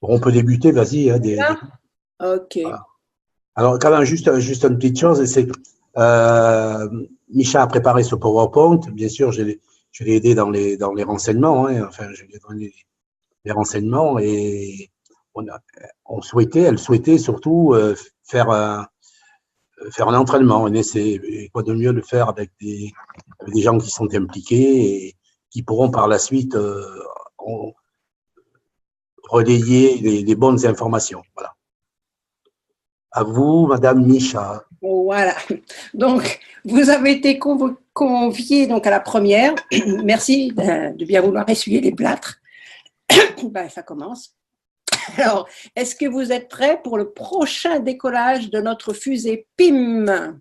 Bon, on peut débuter, vas-y. Hein, Ok. voilà. Alors, quand même, juste une petite chose, c'est Micha a préparé ce PowerPoint. Bien sûr, je l'ai aidé dans les renseignements. Hein, enfin, je lui ai donné les renseignements et elle souhaitait surtout faire un entraînement. Et quoi de mieux le faire avec des gens qui sont impliqués et qui pourront par la suite relayer les bonnes informations. Voilà. À vous, Madame Micha. Voilà. Donc, vous avez été convié donc à la première. Merci de bien vouloir essuyer les plâtres. Ben, ça commence. Alors, est-ce que vous êtes prêts pour le prochain décollage de notre fusée PIM?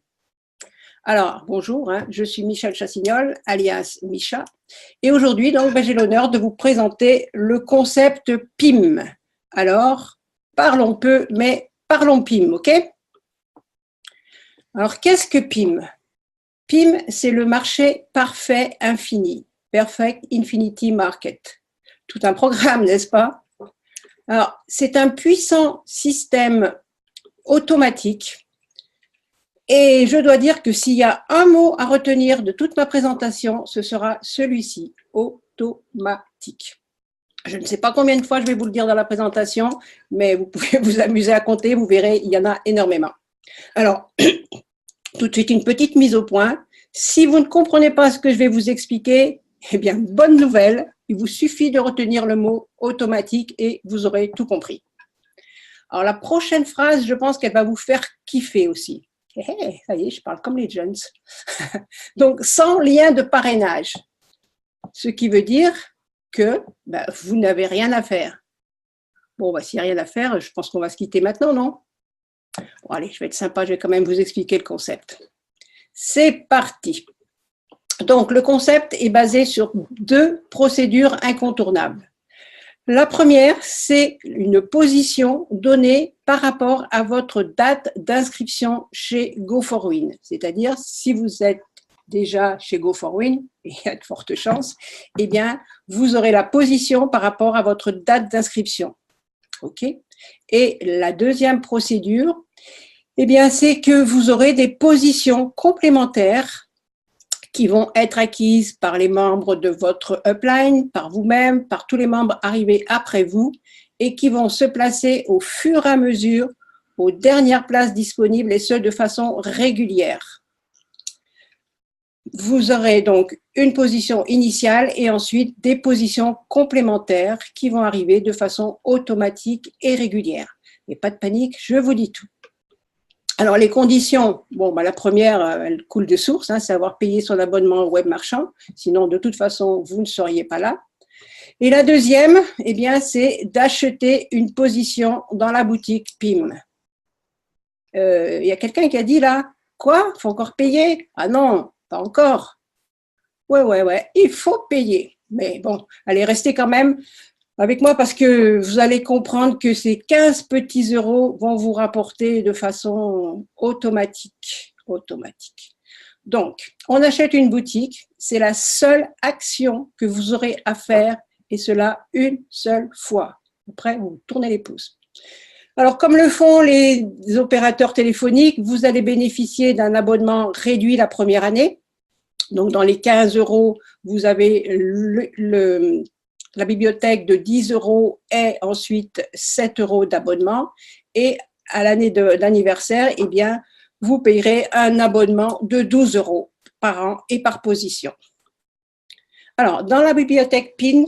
Alors, bonjour, hein, je suis Michel Chassignol, alias Micha. Et aujourd'hui, donc, ben, j'ai l'honneur de vous présenter le concept PIM. Alors, parlons peu, mais parlons PIM, ok? Alors, qu'est-ce que PIM? PIM, c'est le marché parfait infini, Perfect Infinity Market. Tout un programme, n'est-ce pas? Alors, c'est un puissant système automatique. Et je dois dire que s'il y a un mot à retenir de toute ma présentation, ce sera celui-ci, automatique. Je ne sais pas combien de fois je vais vous le dire dans la présentation, mais vous pouvez vous amuser à compter, vous verrez, il y en a énormément. Alors, tout de suite, une petite mise au point. Si vous ne comprenez pas ce que je vais vous expliquer, eh bien, bonne nouvelle, il vous suffit de retenir le mot automatique et vous aurez tout compris. Alors, la prochaine phrase, je pense qu'elle va vous faire kiffer aussi. Hey, ça y est, je parle comme les jeunes. Donc, sans lien de parrainage. Ce qui veut dire que vous n'avez rien à faire. Bon, s'il n'y a rien à faire, je pense qu'on va se quitter maintenant, non? Bon, allez, je vais être sympa, je vais quand même vous expliquer le concept. C'est parti. Donc, le concept est basé sur deux procédures incontournables. La première, c'est une position donnée par rapport à votre date d'inscription chez Go4Win. C'est-à-dire, si vous êtes déjà chez Go4Win, et il y a de fortes chances, eh bien, vous aurez la position par rapport à votre date d'inscription. OK? Et la deuxième procédure, eh bien, c'est que vous aurez des positions complémentaires qui vont être acquises par les membres de votre upline, par vous-même, par tous les membres arrivés après vous, et qui vont se placer au fur et à mesure aux dernières places disponibles, et ce, de façon régulière. Vous aurez donc une position initiale et ensuite des positions complémentaires qui vont arriver de façon automatique et régulière. Mais pas de panique, je vous dis tout. Alors, les conditions, la première, elle coule de source, c'est avoir payé son abonnement web marchand. Sinon, de toute façon, vous ne seriez pas là. Et la deuxième, eh bien, c'est d'acheter une position dans la boutique PIM. Il y a quelqu'un qui a dit là, quoi? Il faut encore payer? Ah non, pas encore. Ouais, il faut payer. Mais bon, allez, restez quand même avec moi parce que vous allez comprendre que ces 15 petits euros vont vous rapporter de façon automatique. Donc, on achète une boutique, c'est la seule action que vous aurez à faire et cela une seule fois. Après, vous tournez les pouces. Alors, comme le font les opérateurs téléphoniques, vous allez bénéficier d'un abonnement réduit la première année. Donc, dans les 15 euros, vous avez la bibliothèque de 10 euros et ensuite 7 euros d'abonnement. Et à l'année d'anniversaire, eh bien, vous payerez un abonnement de 12 euros par an et par position. Alors, dans la bibliothèque PIN,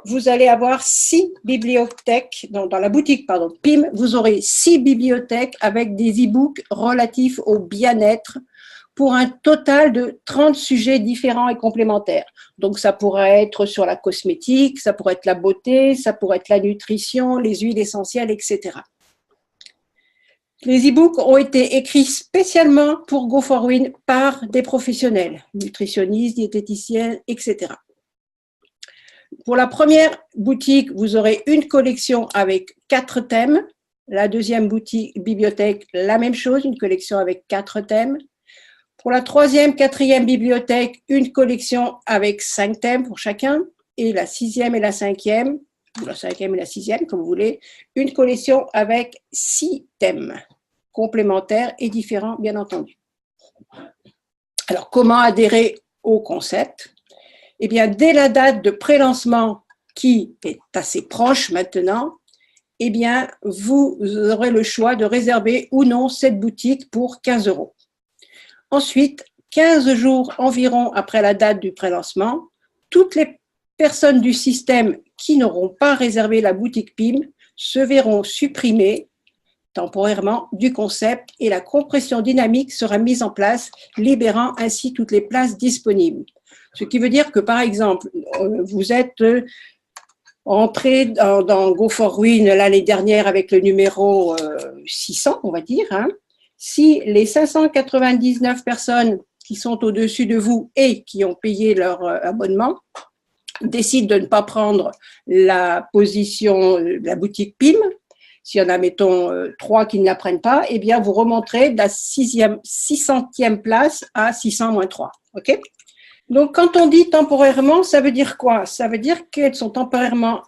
vous allez avoir 6 bibliothèques, dans la boutique PIM, vous aurez 6 bibliothèques avec des e-books relatifs au bien-être pour un total de 30 sujets différents et complémentaires. Donc, ça pourrait être sur la cosmétique, ça pourrait être la beauté, ça pourrait être la nutrition, les huiles essentielles, etc. Les e-books ont été écrits spécialement pour Go4Win par des professionnels, nutritionnistes, diététiciens, etc. Pour la première boutique, vous aurez une collection avec 4 thèmes. La deuxième bibliothèque, la même chose, une collection avec 4 thèmes. Pour la troisième, quatrième bibliothèque, une collection avec 5 thèmes pour chacun. Et la sixième et la cinquième, ou la 5e et la 6e, comme vous voulez, une collection avec 6 thèmes complémentaires et différents, bien entendu. Alors, comment adhérer au concept? Eh bien, dès la date de pré-lancement, qui est assez proche maintenant, eh bien, vous aurez le choix de réserver ou non cette boutique pour 15 €. Ensuite, 15 jours environ après la date du pré-lancement, toutes les personnes du système qui n'auront pas réservé la boutique PIM se verront supprimées temporairement du concept et la compression dynamique sera mise en place, libérant ainsi toutes les places disponibles. Ce qui veut dire que, par exemple, vous êtes entré dans Go for Win l'année dernière avec le numéro 600, on va dire. Hein. Si les 599 personnes qui sont au-dessus de vous et qui ont payé leur abonnement décident de ne pas prendre la position, la boutique PIM, s'il y en a, mettons, 3 qui ne la prennent pas, eh bien, vous remonterez de la 600e place à 600-3. OK ? Donc, quand on dit temporairement, ça veut dire quoi? Ça veut dire qu'elles sont temporairement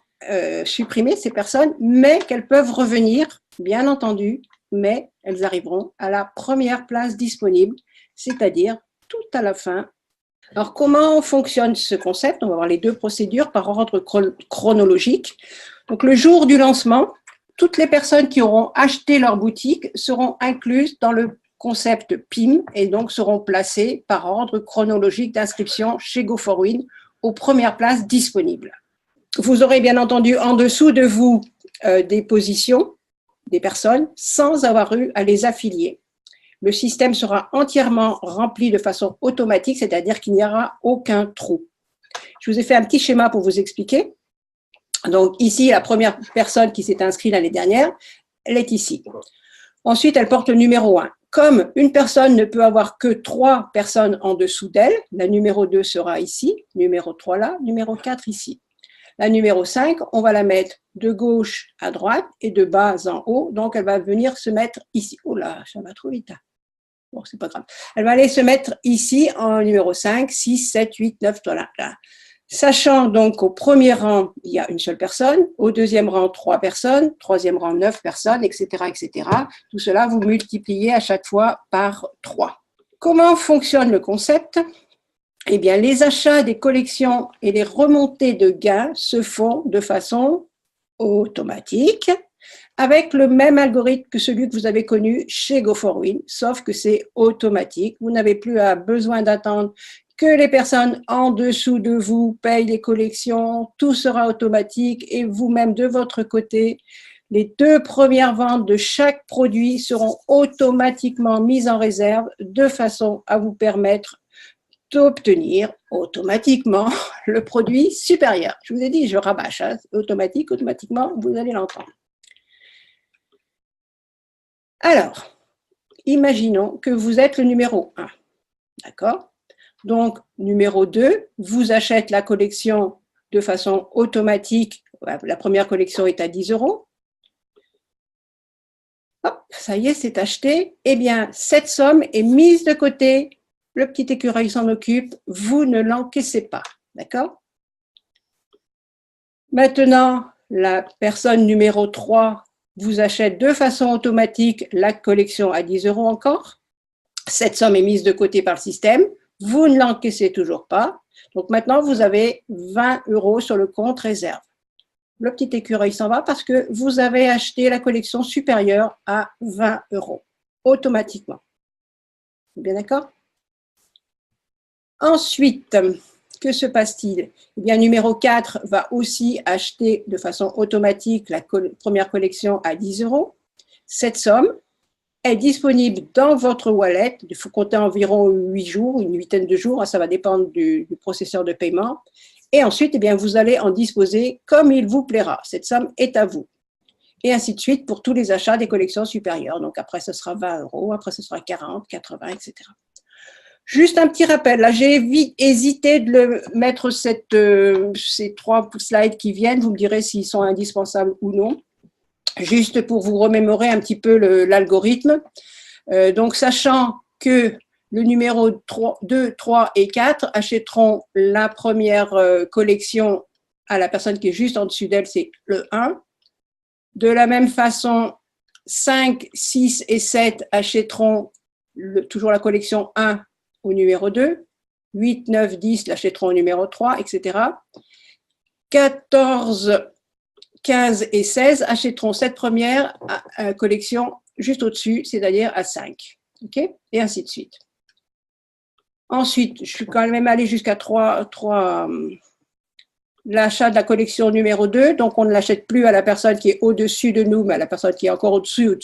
supprimées, ces personnes, mais qu'elles peuvent revenir, bien entendu, mais elles arriveront à la première place disponible, c'est-à-dire tout à la fin. Alors, comment fonctionne ce concept? On va voir les deux procédures par ordre chronologique. Donc, le jour du lancement, toutes les personnes qui auront acheté leur boutique seront incluses dans le concept PIM et donc seront placées par ordre chronologique d'inscription chez Go for Win aux premières places disponibles. Vous aurez bien entendu en dessous de vous des positions, des personnes, sans avoir eu à les affilier. Le système sera entièrement rempli de façon automatique, c'est-à-dire qu'il n'y aura aucun trou. Je vous ai fait un petit schéma pour vous expliquer. Donc ici, la première personne qui s'est inscrite l'année dernière, elle est ici. Ensuite, elle porte le numéro 1. Comme une personne ne peut avoir que 3 personnes en dessous d'elle, la numéro 2 sera ici, numéro 3 là, numéro 4 ici. La numéro 5, on va la mettre de gauche à droite et de bas en haut, donc elle va venir se mettre ici. Oh là, ça va trop vite. Bon, c'est pas grave. Elle va aller se mettre ici en numéro 5, 6, 7, 8, 9, voilà. Là. Sachant donc qu'au premier rang, il y a une seule personne, au deuxième rang, 3 personnes, troisième rang, 9 personnes, etc., etc. Tout cela, vous multipliez à chaque fois par 3. Comment fonctionne le concept? Eh bien, les achats des collections et les remontées de gains se font de façon automatique avec le même algorithme que celui que vous avez connu chez Go for Win, sauf que c'est automatique. Vous n'avez plus besoin d'attendre que les personnes en dessous de vous payent les collections, tout sera automatique et vous-même de votre côté, les 2 premières ventes de chaque produit seront automatiquement mises en réserve de façon à vous permettre d'obtenir automatiquement le produit supérieur. Je vous ai dit, je rabâche, hein, automatiquement, vous allez l'entendre. Alors, imaginons que vous êtes le numéro 1, d'accord? Donc, numéro 2, vous achetez la collection de façon automatique. La première collection est à 10 €. Hop, ça y est, c'est acheté. Eh bien, cette somme est mise de côté. Le petit écureuil s'en occupe. Vous ne l'encaissez pas. D'accord? Maintenant, la personne numéro 3 vous achète de façon automatique la collection à 10 € encore. Cette somme est mise de côté par le système. Vous ne l'encaissez toujours pas. Donc maintenant, vous avez 20 € sur le compte réserve. Le petit écureuil s'en va parce que vous avez acheté la collection supérieure à 20 € automatiquement. Bien d'accord? Ensuite, que se passe-t-il? Eh bien, numéro 4 va aussi acheter de façon automatique la première collection à 10 €. Cette somme est disponible dans votre wallet. Il faut compter environ 8 jours, une huitaine de jours, ça va dépendre du processeur de paiement. Et ensuite, eh bien, vous allez en disposer comme il vous plaira. Cette somme est à vous. Et ainsi de suite pour tous les achats des collections supérieures. Donc après, ce sera 20 €, après, ce sera 40, 80, etc. Juste un petit rappel, là j'ai hésité de mettre ces 3 slides qui viennent, vous me direz s'ils sont indispensables ou non, juste pour vous remémorer un petit peu l'algorithme. Donc sachant que le numéro 2, 3 et 4 achèteront la première collection à la personne qui est juste en dessus d'elle, c'est le 1. De la même façon, 5, 6 et 7 achèteront toujours la collection 1 au numéro 2. 8, 9, 10 l'achèteront au numéro 3, etc. 14, 15 et 16 achèteront cette première collection juste au-dessus, c'est-à-dire à 5. Okay, et ainsi de suite. Ensuite, je suis quand même allée jusqu'à 3 l'achat de la collection numéro 2, donc on ne l'achète plus à la personne qui est au-dessus de nous, mais à la personne qui est encore au-dessus.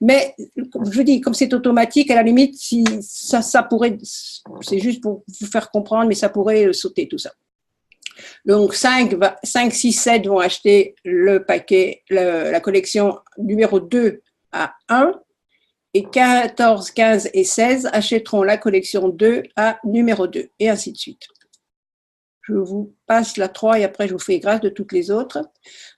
Mais je vous dis, comme c'est automatique, à la limite, si ça pourrait, c'est juste pour vous faire comprendre, mais ça pourrait sauter tout ça. Donc 5, 6, 7 vont acheter le paquet, la collection numéro 2 à 1, et 14, 15 et 16 achèteront la collection 2 à numéro 2, et ainsi de suite. Je vous passe la 3 et après je vous fais grâce de toutes les autres.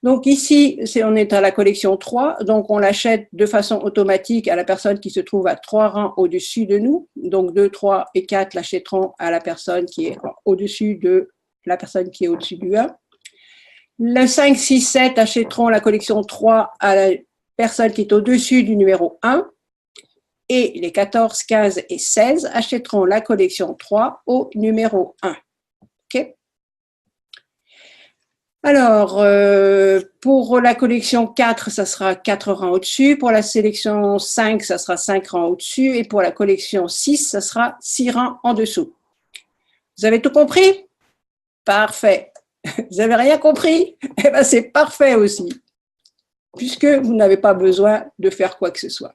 Donc ici, on est à la collection 3, donc on l'achète de façon automatique à la personne qui se trouve à 3 rangs au-dessus de nous. Donc 2, 3 et 4 l'achèteront à la personne qui est au-dessus de la personne qui est au-dessus du 1. Le 5, 6, 7 achèteront la collection 3 à la personne qui est au-dessus du numéro 1. Et les 14, 15 et 16 achèteront la collection 3 au numéro 1. OK? Alors, pour la collection 4, ça sera 4 rangs au-dessus. Pour la sélection 5, ça sera 5 rangs au-dessus. Et pour la collection 6, ça sera 6 rangs en dessous. Vous avez tout compris? Parfait. Vous n'avez rien compris? Eh bien, c'est parfait aussi, puisque vous n'avez pas besoin de faire quoi que ce soit.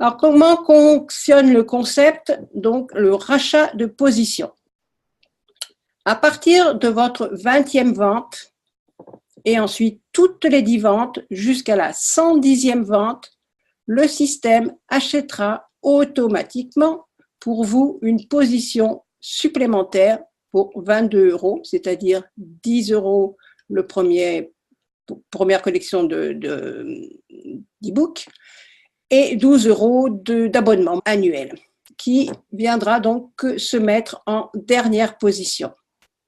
Alors, comment fonctionne le concept? Donc, le rachat de position. À partir de votre 20e vente, et ensuite toutes les 10 ventes jusqu'à la 110e vente, le système achètera automatiquement pour vous une position supplémentaire pour 22 €, c'est-à-dire 10 € le première collection d'e-book et 12 € d'abonnement annuel qui viendra donc se mettre en dernière position.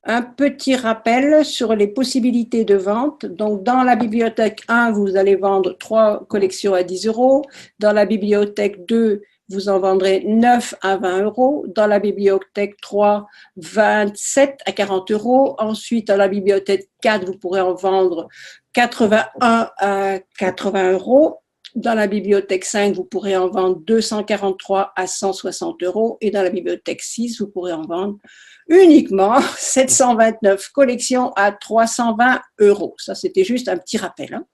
Un petit rappel sur les possibilités de vente. Donc, dans la bibliothèque 1, vous allez vendre 3 collections à 10 €. Dans la bibliothèque 2, vous en vendrez 9 à 20 €. Dans la bibliothèque 3, 27 à 40 €. Ensuite, dans la bibliothèque 4, vous pourrez en vendre 81 à 80 €. Dans la bibliothèque 5, vous pourrez en vendre 243 à 160 €. Et dans la bibliothèque 6, vous pourrez en vendre uniquement 729 collections à 320 €. Ça, c'était juste un petit rappel. Hein.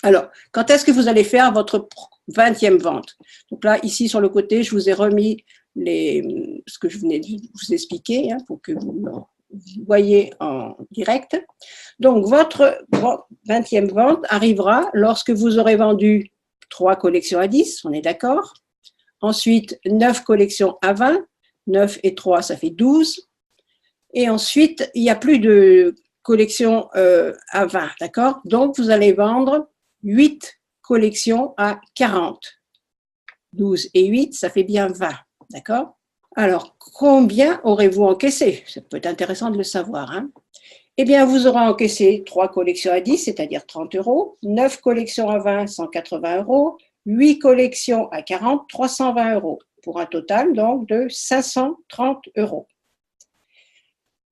Alors, quand est-ce que vous allez faire votre 20e vente? Donc là, ici, sur le côté, je vous ai remis ce que je venais de vous expliquer pour que vous voyez en direct. Donc, votre 20e vente arrivera lorsque vous aurez vendu 3 collections à 10, on est d'accord? Ensuite, 9 collections à 20. 9 et 3, ça fait 12. Et ensuite, il n'y a plus de collection à 20, d'accord? Donc, vous allez vendre 8 collections à 40. 12 et 8, ça fait bien 20, d'accord? Alors, combien aurez-vous encaissé? Ça peut être intéressant de le savoir. Hein? Eh bien, vous aurez encaissé 3 collections à 10, c'est-à-dire 30 €, 9 collections à 20, 180 €, 8 collections à 40, 320 €. Pour un total donc de 530 €.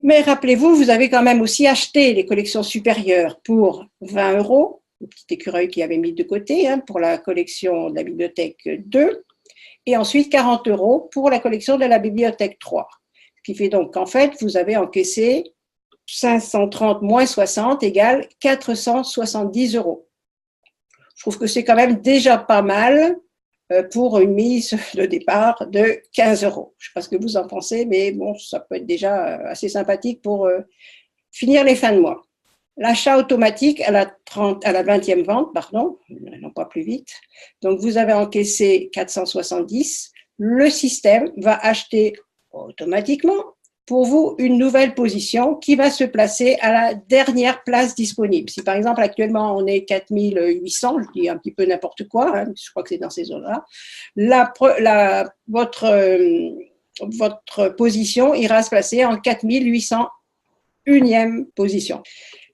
Mais rappelez-vous, vous avez quand même aussi acheté les collections supérieures pour 20 €, le petit écureuil qui avait mis de côté pour la collection de la bibliothèque 2, et ensuite 40 € pour la collection de la bibliothèque 3. Ce qui fait donc qu'en fait, vous avez encaissé 530 moins 60 égale 470 €. Je trouve que c'est quand même déjà pas mal pour une mise de départ de 15 €. Je ne sais pas ce que vous en pensez, mais bon, ça peut être déjà assez sympathique pour finir les fins de mois. L'achat automatique à la 20e vente, pardon, non pas plus vite. Donc, vous avez encaissé 470. Le système va acheter automatiquement pour vous une nouvelle position qui va se placer à la dernière place disponible. Si par exemple actuellement on est 4800, je dis un petit peu n'importe quoi, je crois que c'est dans ces zones-là, votre position ira se placer en 4801. 1e position.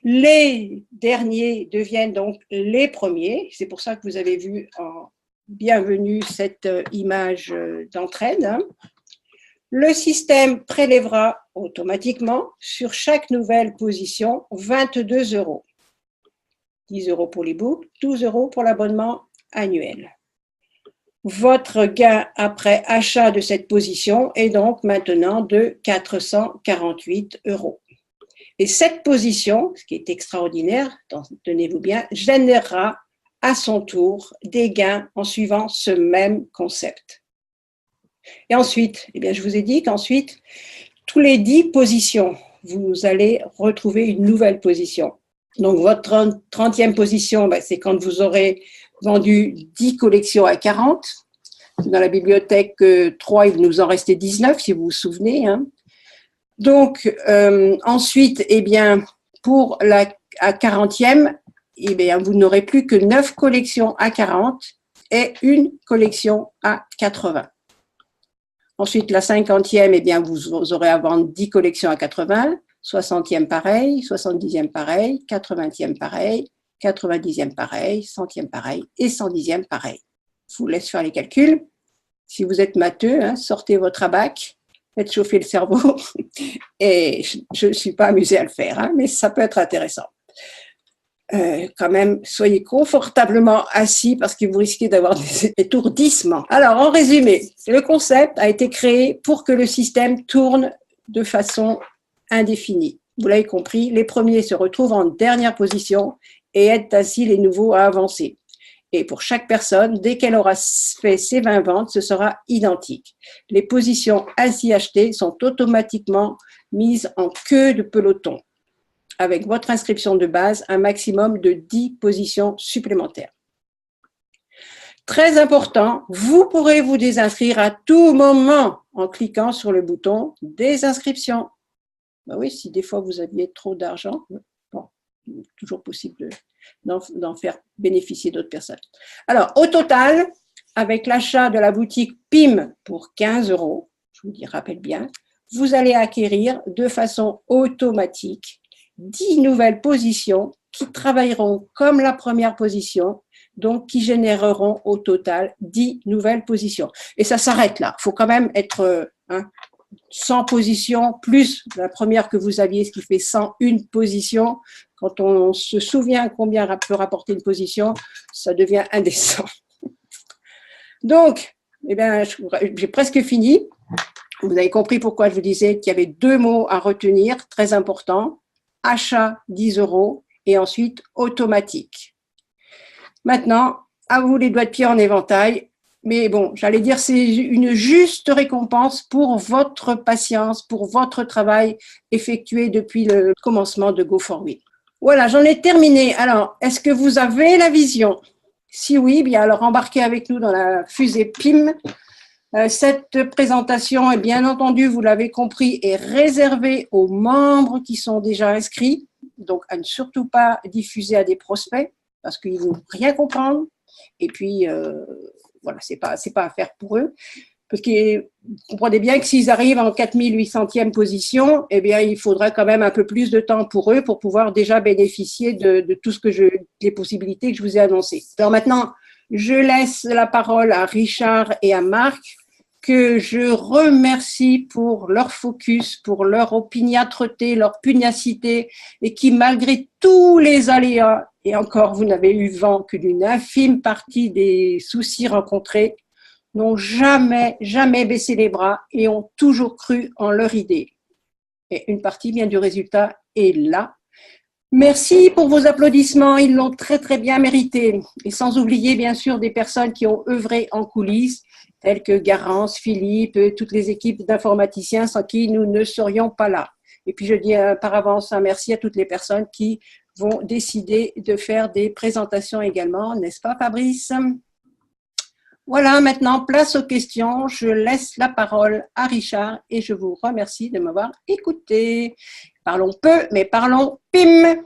Les derniers deviennent donc les premiers. C'est pour ça que vous avez vu en bienvenue cette image d'entraide. Le système prélèvera automatiquement sur chaque nouvelle position 22 €. 10 € pour les boucles, 12 € pour l'abonnement annuel. Votre gain après achat de cette position est donc maintenant de 448 €. Et cette position, ce qui est extraordinaire, tenez-vous bien, générera à son tour des gains en suivant ce même concept. Et ensuite, eh bien, je vous ai dit qu'ensuite, tous les 10 positions, vous allez retrouver une nouvelle position. Donc, votre 30e position, c'est quand vous aurez vendu 10 collections à 40. Dans la bibliothèque 3, il nous en restait 19, si vous vous souvenez. Donc, ensuite, eh bien, pour la 40e, eh bien, vous n'aurez plus que 9 collections à 40 et une collection à 80. Ensuite, la 50e, eh bien, vous aurez à vendre 10 collections à 80, 60e pareil, 70e pareil, 80e pareil, 90e pareil, 100e pareil et 110e pareil. Je vous laisse faire les calculs. Si vous êtes matheux, sortez votre abac, faites chauffer le cerveau. Et je ne suis pas amusée à le faire, mais ça peut être intéressant. Quand même, soyez confortablement assis parce que vous risquez d'avoir des étourdissements. Alors, en résumé, le concept a été créé pour que le système tourne de façon indéfinie. Vous l'avez compris, les premiers se retrouvent en dernière position et aident ainsi les nouveaux à avancer. Et pour chaque personne, dès qu'elle aura fait ses 20 ventes, ce sera identique. Les positions ainsi achetées sont automatiquement mises en queue de peloton. Avec votre inscription de base, un maximum de 10 positions supplémentaires. Très important, vous pourrez vous désinscrire à tout moment en cliquant sur le bouton « Désinscription ». Ben oui, si des fois vous aviez trop d'argent, bon, toujours possible d'en faire bénéficier d'autres personnes. Alors, au total, avec l'achat de la boutique PIM pour 15 €, je vous rappelle bien, vous allez acquérir de façon automatique 10 nouvelles positions qui travailleront comme la première position, donc qui généreront au total 10 nouvelles positions. Et ça s'arrête là. Il faut quand même être 100 positions plus la première que vous aviez, ce qui fait 101 positions. Quand on se souvient combien peut rapporter une position, ça devient indécent. Donc, eh bien, j'ai presque fini. Vous avez compris pourquoi je vous disais qu'il y avait 2 mots à retenir, très importants. Achat 10 € et ensuite automatique. Maintenant, à vous les doigts de pied en éventail. Mais bon, j'allais dire, c'est une juste récompense pour votre patience, pour votre travail effectué depuis le commencement de Go4Win. Voilà, j'en ai terminé. Alors, est-ce que vous avez la vision? Si oui, bien alors embarquez avec nous dans la fusée PIM. Cette présentation est bien entendu, vous l'avez compris, est réservée aux membres qui sont déjà inscrits. Donc, à ne surtout pas diffuser à des prospects parce qu'ils ne vont rien comprendre. Et puis, voilà, c'est pas à faire pour eux. Parce que vous comprenez bien que s'ils arrivent en 4800e position, eh bien, il faudrait quand même un peu plus de temps pour eux pour pouvoir déjà bénéficier de tout ce que les possibilités que je vous ai annoncées. Alors maintenant, je laisse la parole à Richard et à Marc, que je remercie pour leur focus, pour leur opiniâtreté, leur pugnacité, et qui, malgré tous les aléas, et encore vous n'avez eu vent que d'une infime partie des soucis rencontrés, n'ont jamais baissé les bras et ont toujours cru en leur idée. Et une partie bien du résultat est là. Merci pour vos applaudissements, ils l'ont très très bien mérité. Et sans oublier bien sûr des personnes qui ont œuvré en coulisses, telles que Garance, Philippe, toutes les équipes d'informaticiens sans qui nous ne serions pas là. Et puis je dis par avance un merci à toutes les personnes qui vont décider de faire des présentations également, n'est-ce pas Fabrice? Voilà, maintenant place aux questions. Je laisse la parole à Richard et je vous remercie de m'avoir écouté. Parlons peu, mais parlons PIM.